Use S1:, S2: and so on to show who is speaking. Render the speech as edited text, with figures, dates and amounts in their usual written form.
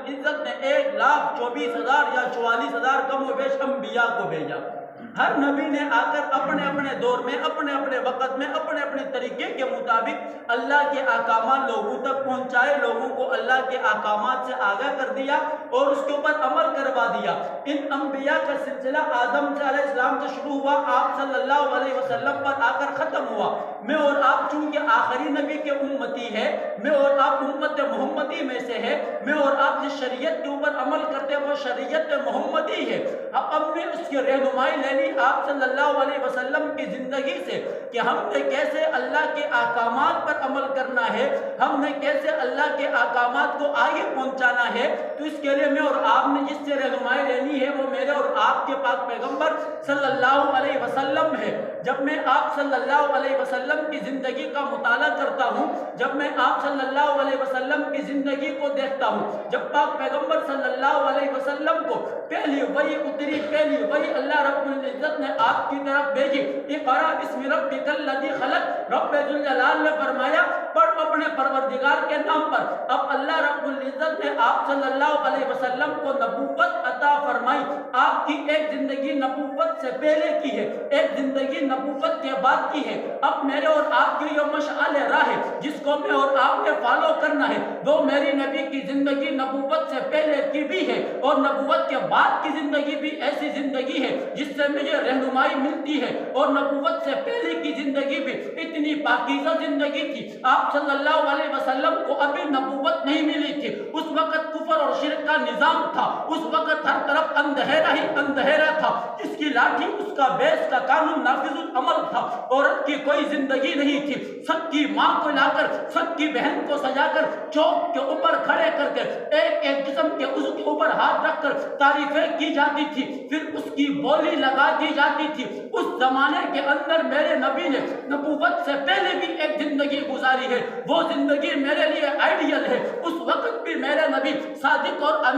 S1: العزت نے 1,24,000 یا 44,000 کم و بیش انبیاء کو بھیجا۔ ہر نبی نے آ کر اپنے اپنے دور میں اپنے اپنے وقت میں اپنے اپنے طریقے کے مطابق اللہ کے احکامات لوگوں تک پہنچائے، لوگوں کو اللہ کے احکامات سے آگاہ کر دیا اور اس کے اوپر عمل کروا دیا۔ ان انبیاء کا سلسلہ آدم علیہ السلام سے شروع ہوا، آپ صلی اللہ علیہ وسلم پر آ کر ختم ہوا۔ میں اور آپ چونکہ آخری نبی کے امتی ہے، میں اور آپ امت محمدی میں سے ہے، میں اور آپ جس شریعت کے اوپر عمل کرتے ہیں وہ شریعت محمدی ہے۔ اب ہم نے اس کی رہنمائی لینی آپ صلی اللہ علیہ وسلم کی زندگی سے کہ ہم نے کیسے اللہ کے احکامات پر عمل کرنا ہے، ہم نے کیسے اللہ کے احکامات کو آگے پہنچانا ہے۔ تو اس کے لیے میں اور آپ نے جس سے رہنمائی لینی ہے وہ میرے اور آپ کے پاک پیغمبر صلی اللہ علیہ وسلم ہے۔ جب میں آپ صلی اللہ علیہ وسلم کی زندگی کا مطالعہ کرتا ہوں، جب میں آپ صلی اللہ علیہ وسلم کی زندگی کو دیکھتا ہوں، جب پاک پیغمبر صلی اللہ علیہ وسلم کو پہلی وحی اتری، پہلی وحی اللہ رب العزت نے آپ کی طرف بھیجی، اقرأ بسم ربک الذی خلق، رب ذوالجلال نے فرمایا پڑھ اپنے پروردگار کے نام پر۔ اب اللہ رب العزت نے آپ صلی اللہ علیہ وسلم کو نبوت عطا فرمائی۔ آپ کی ایک زندگی نبوت سے پہلے کی ہے، ایک زندگی نبوت کے بعد کی ہے۔ اب میرے اور آپ کی یہ مشعل راہ ہے جس کو میں اور آپ نے فالو کرنا ہے، وہ میری نبی کی زندگی نبوت سے پہلے کی بھی ہے اور نبوت کے بعد کی زندگی بھی ایسی زندگی ہے جس سے مجھے رہنمائی ملتی ہے، اور نبوت سے پہلے کی زندگی بھی اتنی پاکیزہ زندگی تھی۔ آپ صلی اللہ علیہ وسلم کو ابھی نبوت نہیں ملی تھی، اس وقت کفر اور شرک کا نظام تھا، اس وقت ہر طرف اندھیرا ہی اندھیرا تھا، جس کی لاٹھی اس کا بیس کا قانون نافذ العمل تھا۔ عورت کی کوئی زندگی نہیں تھی، سب کی ماں کو لا کر، سب کی بہن کو سجا کر، چوک کے اوپر کھڑے کر کے ایک ایک جسم کے عضو کے اوپر ہاتھ رکھ کر تعریفیں کی جاتی تھی، پھر اس کی بولی لگا دی جاتی تھی۔ اس زمانے کے اندر میرے نبی نے نبوت سے پہلے بھی ایک زندگی گزاری ہے، وہ زندگی میرے لیے آئیڈیل ہے۔ اس وقت بھی میرے نبی صادق اور